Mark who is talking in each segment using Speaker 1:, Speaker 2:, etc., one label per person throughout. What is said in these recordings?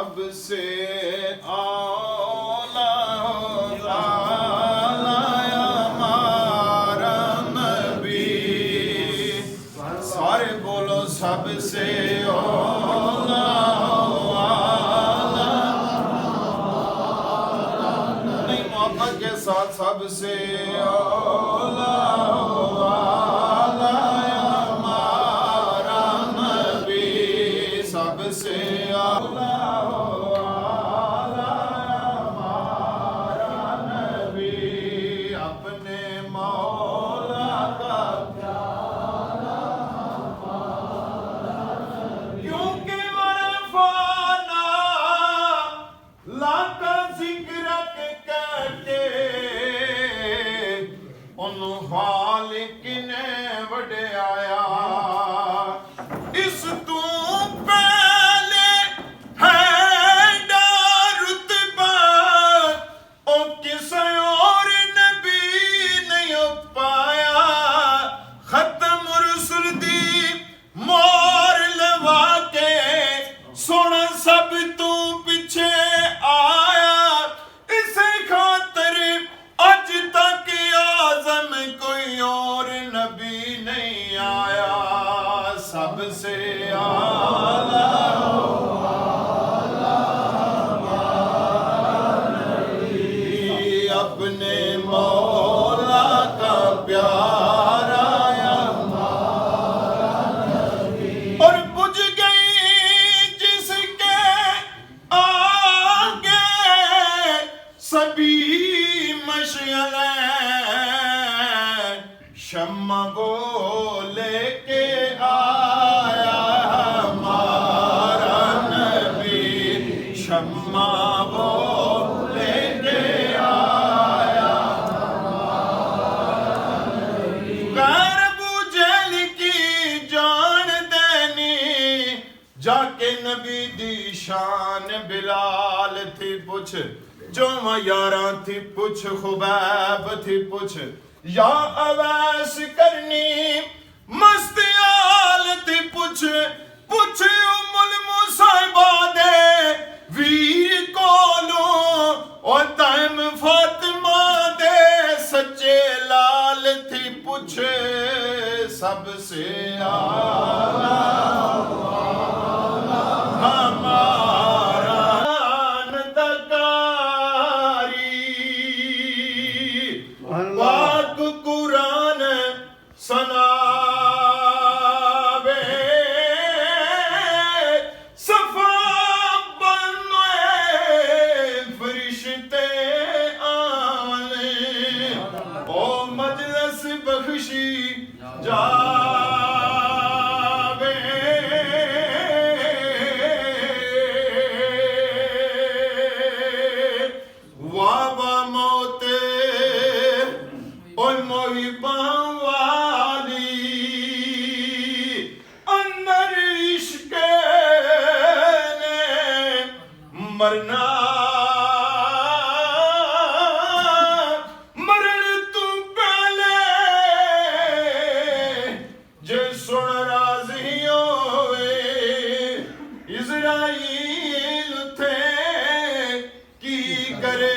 Speaker 1: سب سے اولا ہمارا نبی، سارے بولو سب سے اولا نہیں، محبت کے ساتھ سب سے اولا ہمارا نبی، سب سے اولا ہمارا نبی، اپنے مولا کا کیونکہ ورفانا لاکا ذکر کے ان خالق نے وڈیایا، اس تو پہلے ہے ڈا رتبہ او کسے اور نبی نہیں پایا، ختم رسل دی مور لوا کے سونا سب تو پیچھے آیا، اسے خاطر آج تک اعظم کوئی اور نبی نہیں آیا، سب سے اعلیٰ اپنے مولا کا پیارا اور بجھ گئی جس کے آگے سبھی مشعلیں، شمع وہ لے کے آیا ہمارا نبی، شمع وہ لے کے آیا، غیر ابو جہل کی جان دینی، جا کے نبی دی شان بلال تھی پوچھ، جو یاراں تھی پوچھ، خبیب تھی پوچھ، یا اویس کرنی مستیال تھی پوچھ، پوچھ ام المصیبہ دے ویر کولوں، اور تائم فاطمہ دے سچے لال تھی پوچھ، سب سے اعلیٰ ہمارا نتکاری، پاک قرآن سناوے، صفا بنوے فرشتے آلے، او مجلس بخشی جاوے، واہ واہ موتے اور محباں والی، اندر عشق نے مرنا، مرن تو پہلے جے سن راضی ہوئے، اسرائیل تھے کی کرے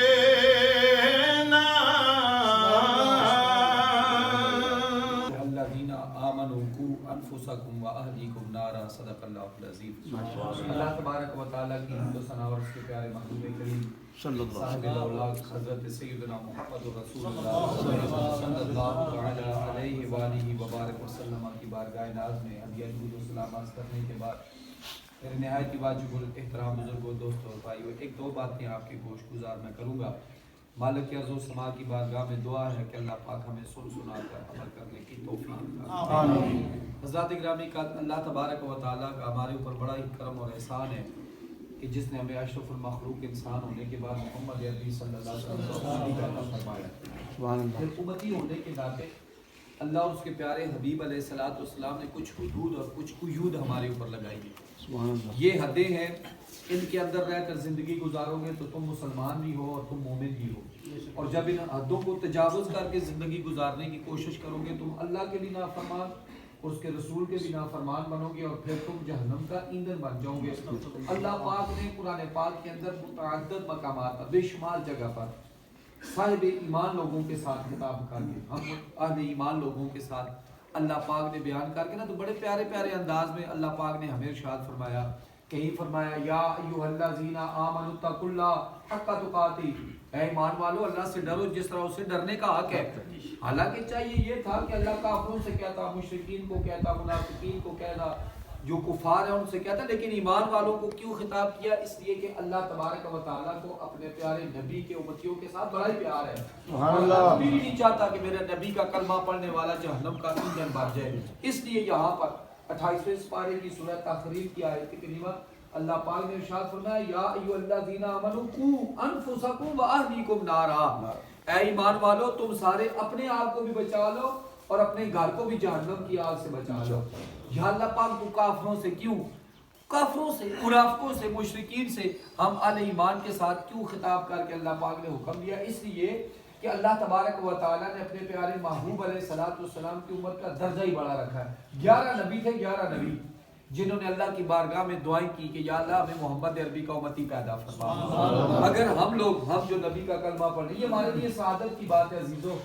Speaker 2: الذین آمنوا قوا انفسکم واہلیکم نارا، صدق اللہ العظیم۔ اللہ تبارک و تعالیٰ کی حمد و ثنا اور اس کے پیارے محبوب کریم صاحب الاولاق حضرت سیدنا محمد رسول اللہ صلی اللہ تعالی علیہ وآلہ وبارک وسلم کی بارگاہ ناز میں ہدیہ درود و سلام عرض کرنے کے بعد میرے نہایت ہی واجب الاحترام بزرگوں، دوستوں اور بھائیوں، ایک دو باتیں آپ کے گوش گزار میں کروں گا۔ مالک ارض و سما کی بارگاہ میں دعا ہے کہ اللہ پاک ہمیں سن سنا کر عمل کرنے کی توفیق عطا فرمائے۔ حضرات گرامی کا اللہ تبارک و تعالیٰ کا ہمارے اوپر بڑا ہی کرم اور احسان ہے کہ جس نے ہمیں اشرف المخلوق انسان ہونے کے بعد محمد عربی صلی اللہ علیہ وسلم کو عطا فرمایا۔ پھر امتی ہونے کے ناطے اللہ اور اس کے پیارے حبیب علیہ السلام نے کچھ حدود اور کچھ قیود ہمارے اوپر لگائی ہیں۔ یہ حدیں ہیں، ان کے اندر رہ کر زندگی گزارو گے تو تم مسلمان بھی ہو اور تم مومن بھی ہو، اور جب ان حدوں کو تجاوز کر کے زندگی گزارنے کی کوشش کرو گے تم اللہ کے لیے نافرمان اس کے رسول کے بھی نافرمان بنو گے اور پھر تم جہنم کا ایندھن بن جاؤ گے۔ اللہ پاک نے قرآن پاک کے اندر متعدد مقامات بے شمار جگہ پر صاحب ایمان لوگوں کے ساتھ خطاب کر کے، ہم اہل ایمان لوگوں کے ساتھ اللہ پاک نے بیان کر کے نا تو بڑے پیارے پیارے انداز میں اللہ پاک نے ہمیں ارشاد فرمایا، کہیں فرمایا یا ایھا الذین آمنوا اتقوا اللہ حق تقاتہ، اے ایمان والو اللہ سے ڈرو جس طرح اسے ڈرنے کا حق ہے۔ حالانکہ چاہیے یہ تھا کہ اللہ کافروں سے کہتا، مشرکین کو کہتا، منافقین کو کہتا، جو کفار ہیں ان سے کہتا، لیکن ایمان والوں کو کیوں خطاب کیا؟ اس لیے کہ اللہ تبارک و تعالیٰ کو اپنے پیارے نبی کے امتیوں کے ساتھ بڑا ہی پیار ہے۔
Speaker 1: سبحان اللہ۔
Speaker 2: اور نبی بھی نہیں چاہتا کہ میرے نبی کا کلمہ پڑھنے والا جہنم کا ایندھن بن جائے۔ اس لیے یہاں پر 28ویں سپارے کی سورہ تحریم کی آیت کریمہ اللہ پاک نے ارشاد فرمایا یا ایھا الذین آمنوا قوا انفسکم واہلیکم نارا، اے ایمان والو تم سارے اپنے آپ کو بھی بچا لو اور اپنے گھر کو بھی جہنم کی آگ سے بچا لو۔ یا اللہ پاک تو کافروں سے کیوں، کافروں سے، منافقوں سے، مشرکین سے ہم اہل ایمان کے ساتھ کیوں خطاب کر کے اللہ پاک نے حکم دیا؟ اس لیے کہ اللہ تبارک و تعالیٰ نے اپنے پیارے محبوب علیہ السلام کی امت کا درجہ ہی بڑا رکھا ہے۔ 11 نبی تھے، 11 نبی جنہوں نے اللہ کی بارگاہ میں دعائیں کی کہ یا اللہ ہمیں محمد عربی کا امتی پیدا فرما۔ اگر ہم جو نبی کا کلمہ پڑھیں، یہ ہمارے لیے سعادت کی بات ہے عزیزو۔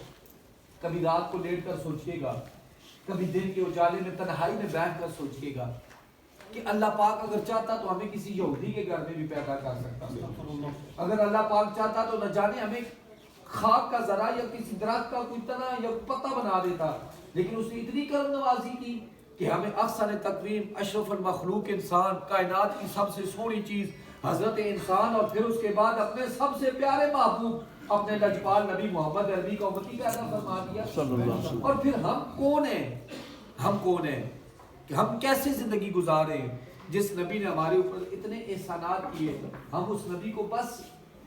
Speaker 2: کبھی رات کو لیٹ کر سوچئے گا، کبھی دن کے اجالے میں تنہائی میں بیٹھ کر سوچئے گا کہ اللہ پاک اگر چاہتا تو ہمیں کسی یہودی کے گھر میں بھی پیدا کر سکتا تھا۔ اگر اللہ پاک چاہتا تو نہ جانے ہمیں خاک کا ذرا یا کسی درخت کا کوئی تنا یا پتہ بنا دیتا، لیکن اس نے اتنی کرم نوازی کی کہ ہمیں احسن تقویم، اشرف المخلوق انسان، کائنات کی سب سے سونی چیز حضرت انسان، اور پھر اس کے بعد اپنے سب سے پیارے محبوب اپنے لجپال نبی محمد عربی کا امتی پیدا فرما دیا۔ اور پھر ہم کون ہیں، ہم کون ہیں کہ ہم کیسے زندگی گزارے ہیں؟ جس نبی نے ہمارے اوپر اتنے احسانات کیے، ہم اس نبی کو بس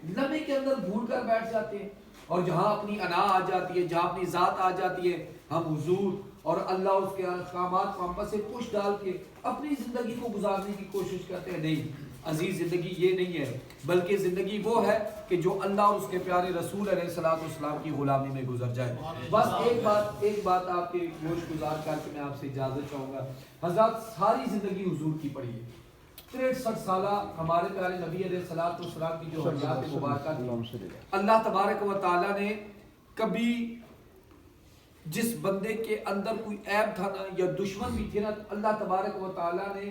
Speaker 2: لمحے کے اندر بھول کر بیٹھ جاتے ہیں، اور جہاں اپنی انا آ جاتی ہے، جہاں اپنی ذات آ جاتی ہے، ہم حضور اور اللہ اس کے احکامات کو ہم پر سے پش ڈال کے اپنی زندگی کو گزارنے کی کوشش کرتے ہیں۔ نہیں عزیز، زندگی یہ نہیں ہے، بلکہ زندگی وہ ہے کہ جو اللہ اور اس کے پیارے رسول علیہ السلام کی غلامی میں گزر جائے۔ بس ایک بات آپ کے گوش گزار کر کے میں آپ سے اجازت چاہوں گا۔ حضرات ساری زندگی حضور کی پڑھی ہے، 63 سالہ ہمارے پیارے نبی علیہ السلام کی جو حیات مبارکہ تھی، اللہ تبارک و تعالیٰ نے کبھی جس بندے کے اندر کوئی عیب تھا نا یا دشمن بھی تھے نا، اللہ تبارک و تعالیٰ نے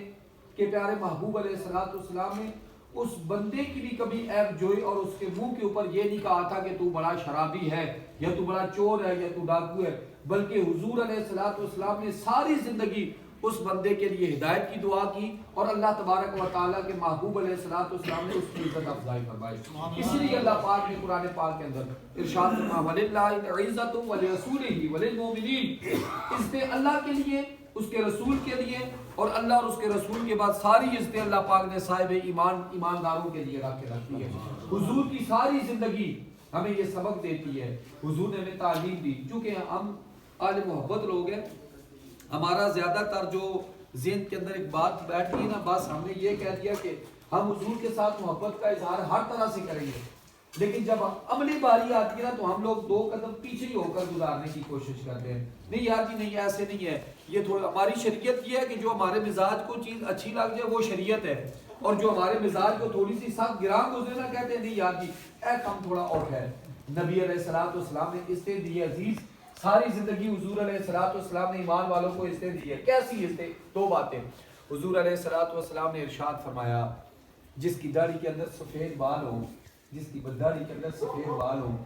Speaker 2: کہ پیارے محبوب علیہ السلام نے اس بندے کی بھی کبھی عیب جوئی اور اس کے منہ کے اوپر یہ نہیں کہا تھا کہ تو بڑا شرابی ہے یا تو بڑا چور ہے یا تو ڈاکو ہے، بلکہ حضور علیہ السلام نے ساری زندگی اس بندے کے لیے ہدایت کی دعا کی، اور اللہ تبارک و تعالیٰ کے محبوب علیہ السلام نے اس کی عزت افزائی فرمائی۔ اسی لیے اللہ پاک نے قرآن پاک کے اندر ارشاد فرمایا وَلِلَّهِ الْعِزَّةُ وَلِرَسُولِهِ وَلِلْمُؤْمِنِينَ، اس نے اللہ کے لیے، اس کے رسول کے لیے، اور اللہ اور اس کے رسول کے بعد ساری عزتیں اللہ پاک نے صاحب ایمانداروں کے لیے رکھ کے رکھی ہے۔ حضور کی ساری زندگی ہمیں یہ سبق دیتی ہے، حضور نے ہمیں تعلیم دی۔ چونکہ ہم اہل محبت لوگ ہیں، ہمارا زیادہ تر جو ذہن کے اندر ایک بات بیٹھی ہے نا، بس ہم نے یہ کہہ دیا کہ ہم حضور کے ساتھ محبت کا اظہار ہر طرح سے کریں گے، لیکن جب عملی باری آتی ہے نا تو ہم لوگ 2 قدم پیچھے ہی ہو کر گزارنے کی کوشش کرتے ہیں۔ نہیں یار جی نہیں، ایسے نہیں ہے، یہ تھوڑا ہماری شریعت یہ ہے کہ جو ہمارے مزاج کو چیز اچھی لگ جائے وہ شریعت ہے، اور جو ہمارے مزاج کو تھوڑی سی سخت گراں گزرے نا کہتے ہیں نہیں یار جی اے کم تھوڑا اور ہے۔ نبی علیہ السلام نے اس نے دی عزیز، ساری زندگی حضور علیہ السلام نے ایمان والوں کو اس نے دی ہے۔ کیسی اس نے؟ 2 باتیں۔ حضور علیہ السلام نے ارشاد فرمایا جس کی داڑھی کے اندر سفید بال ہوں، جس کی داڑھی کے اندر سفید بال ہوں،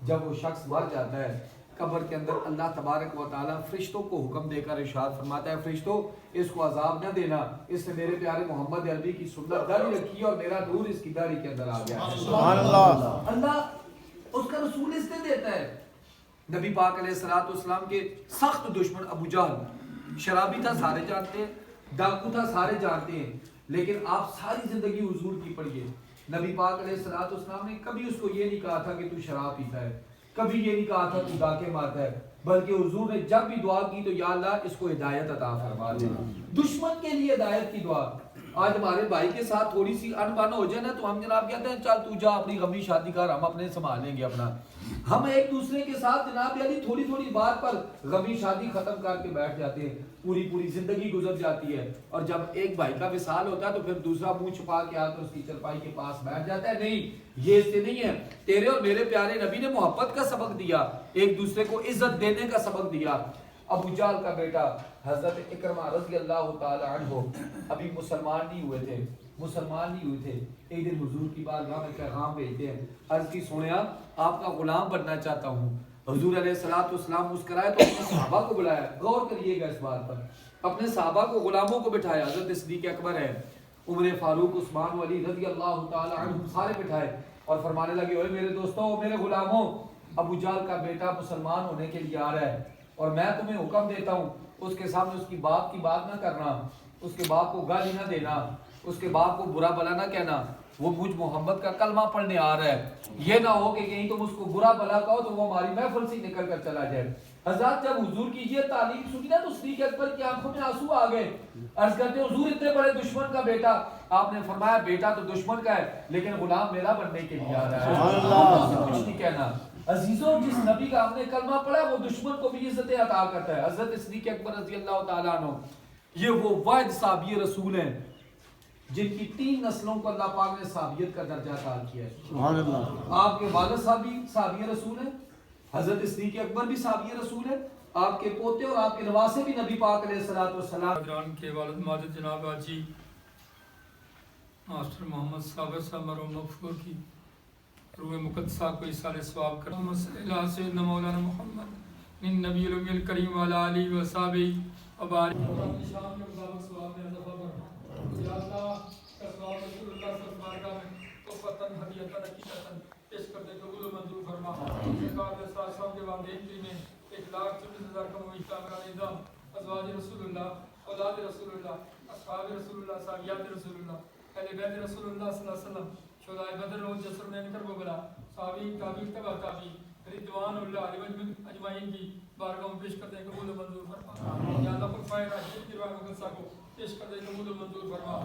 Speaker 2: جب وہ شخص مر جاتا ہے قبر کے اندر اللہ تبارک و تعالیٰ فرشتوں کو حکم دے کر ارشاد فرماتا ہے فرشتوں اس کو عذاب نہ دینا، اس نے میرے پیارے محمد عربی کی سنت داڑھی رکھی اور میرا نور اس کی داڑھی کے اندر آ گیا۔
Speaker 1: سبحان اللہ۔
Speaker 2: اللہ اس کا رسول اس نے دیتا ہے۔ نبی پاک علیہ السلام کے سخت دشمن ابو جہل، شرابی تھا سارے جانتے ہیں، ڈاکو تھا سارے جانتے ہیں، لیکن آپ ساری زندگی حضور کی پڑھیے، نبی پاک علیہ السلام نے کبھی اس کو یہ نہیں کہا تھا کہ تو شراب پیتا ہے، کبھی یہ نہیں کہا تھا تو ڈاکے مارتا ہے، بلکہ حضور نے جب بھی دعا کی تو یا اللہ اس کو ہدایت عطا فرما دے۔ دشمن کے لیے ہدایت کی دعا، آج ہمارے بھائی کے ساتھ تھوڑی سی انبن ہو جائے نا تو ہم جناب کہتے ہیں چل تو جا اپنی غمی شادی کر، ہم اپنے سنبھالیں گے اپنا. ہم ایک دوسرے کے ساتھ جناب یعنی تھوڑی تھوڑی بات پر غمی شادی ختم کر کے بیٹھ جاتے ہیں، پوری زندگی گزر جاتی ہے. اور جب ایک بھائی کا وصال ہوتا ہے تو پھر دوسرا منہ چھپا کے آ کر اس کی چرپائی کے پاس بیٹھ جاتا ہے. نہیں، یہ اس سے نہیں ہے. تیرے اور میرے پیارے نبی نے محبت کا سبق دیا، ایک دوسرے کو عزت دینے کا سبق دیا. ابو جہل کا بیٹا حضرت اکرمہ رضی اللہ تعالی عنہ ابھی مسلمان نہیں ہوئے تھے. ایک دن حضور کی بارگاہ میں پیغام بھیجتے ہیں، عرض کی سنیا آپ کا غلام بننا چاہتا ہوں. حضور علیہ الصلوۃ والسلام مسکرائے تو اپنے صحابہ کو بلایا. غور کریے گا اس بات پر، اپنے صحابہ کو غلاموں کو بٹھایا. حضرت صدیق اکبر ہے، عمر فاروق، عثمان ولی رضی اللہ تعالی عنہ سارے بٹھائے اور فرمانے لگے، اوے میرے دوستو، میرے غلاموں، ابو جہل کا بیٹا مسلمان ہونے کے لیے آ رہا ہے اور میں تمہیں حکم دیتا ہوں اس کے سامنے اس کی باپ کی بات نہ کرنا، اس کے باپ کو گالی نہ دینا، اس کے باپ کو برا بلا نہ کہنا. وہ مجھ محمد کا کلمہ پڑھنے آ رہا ہے، یہ نہ ہو کہ کہیں تم اس کو برا بلا کہو تو وہ ہماری محفل سے نکل کر چلا جائے. حضرات جب حضور کی یہ تعلیم سنی نا تو صدیق اکبر کی آنکھوں میں آنسو آ گئے. عرض کرتے ہیں حضور اتنے بڑے دشمن کا بیٹا، آپ نے فرمایا بیٹا تو دشمن کا ہے لیکن غلام میرا بننے کے لیے آ رہا ہے، کچھ نہیں کہنا. عزیزوں، جس نبی کا ہم نے کلمہ پڑھا وہ دشمن کو بھی عزت عطا کرتا ہے. حضرت صدیق اکبر رضی اللہ تعالیٰ عنہ یہ وہ واحد صحابی رسول ہیں جن کی 3 نسلوں کو اللہ پاک نے صحابیت کا درجہ عطا کیا ہے. سبحان اللہ. آپ کے والد صحابی رسول ہیں، حضرت صدیق اکبر بھی صحابی رسول ہیں، آپ کے پوتے اور آپ کے نواسے بھی نبی پاک علیہ الصلوۃ والسلام
Speaker 3: کے والد ماجد جناب حاجی ماسٹر محمد صابر صاحب مرحوم مغفور کی روح مقدسہ کو اصال ثواب کرنا. اللہ سیدنا مولانا محمد نبی الامی الکریم وعلی آلہ وصحبہ وبارک. شام کے مطابق ثواب میں اضافہ کرنا. یا اللہ کا ثواب رسول اللہ صلی اللہ علیہ وسلم تحفتاً ہدیۃً عقیدۃً پیش کر دے، قبول و منظور فرما. سرکار علیہ السلام کے والدین کی میں 1,40,000 کا مویت کامران نظام، ازواج رسول اللہ، اولاد رسول اللہ، اصحاب رسول اللہ، صحابیات رسول اللہ، اہل بیت رسول اللہ صلی اللہ علیہ وسلم، شہدائے بدر روز جسر میں انکر بلا، صحابین تابعین تبع تابعین رضوان اللہ علیہم اجمعین کی بارگاہ میں پیش کرتے ہیں، قبول و منظور فرما. یا اللہ خلفائے راشدین کی راہ مقدسہ کو پیش کرتے ہیں، قبول و منظور فرما.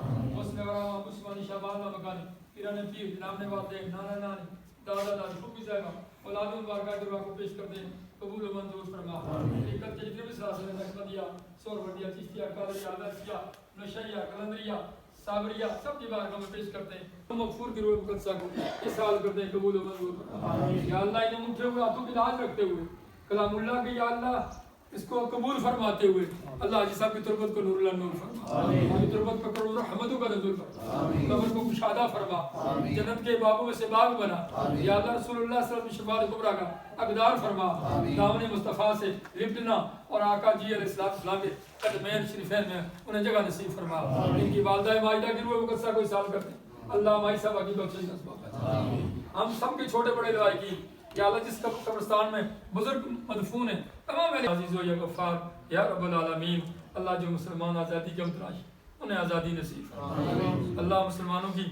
Speaker 3: حسن ورا مسلمانی شہباز مکانی پیران پیر جناب نے والدین نانا نانی دادا دادی پھوپھی صاحبہ اولاد مبارکہ دربار کو پیش کرتے ہیں، قبول و منظور فرما. حقیقت کے جتنے بھی سلاسل نقشبندیہ، سوربندیہ، چشتیہ، قادریہ، عادتیہ، نشیہ، قلندریہ، صابریہ سب کی بارگاہ میں پیش کرتے ہیں. مغفور کی روح مقدسہ کو اصال کرتے ہیں، قبول و منظور فرما. یا اللہ انہیں اٹھے ہوئے ہاتھوں کی لاج رکھتے ہوئے کلام اللہ کے یا اللہ اس کو قبول فرماتے ہوئے اللہ حاجی صاحب کی تربت کو نور اللہ نور فرما، ہماری تربت کو کروڑ رحمتوں کا نزول فرما، قبر کو کشادہ فرما، جنت کے بابوں میں سے باغ بنا. یا اللہ رسول اللہ صلی اللہ علیہ وسلم شفاعت کبریٰ کا حقدار فرما. دامن مصطفیٰ سے لپٹنا اور آقا جی علیہ السلام کے قدمین شریفین میں انہیں جگہ نصیب فرما. ان کی والدہ ماجدہ کی روح مقدسہ کو اصال کرتے ہیں. اللہ ہماری سب کی بخشش کا سبب. ہم سب کے چھوٹے بڑے لائقین یا اللہ جس قبرستان میں بزرگ مدفون ہیں تمام اہل عزیز و یا غفار یا رب العالمین. اللہ جو مسلمان آزادی کے متلاش انہیں آزادی نصیب فرما. اللہ مسلمانوں کی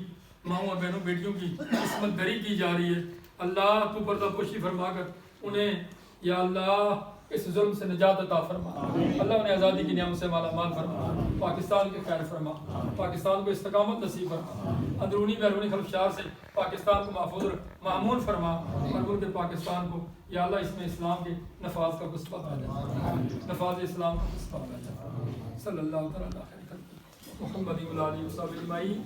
Speaker 3: ماؤں اور بہنوں بیٹیوں کی عصمت دری کی جا رہی ہے، اللہ تو پردہ پوشی فرما کر انہیں یا اللہ اس ظلم سے نجات عطا فرما. اللہ انہیں آزادی کی نعمت سے مالا مال فرما. پاکستان کے خیر فرما، پاکستان کو استقامت نصیب فرما. اندرونی بیرونی خلفشار سے پاکستان کو محفوظ معمول فرما اور ملک پاکستان کو یا اللہ اس میں اسلام کے نفاذ کا کسبہ پیدا، نفاذ اسلام کا کسبہ پیدا. صلی اللہ تعالی علیہ محمد و علیہ وسلم اجمعین.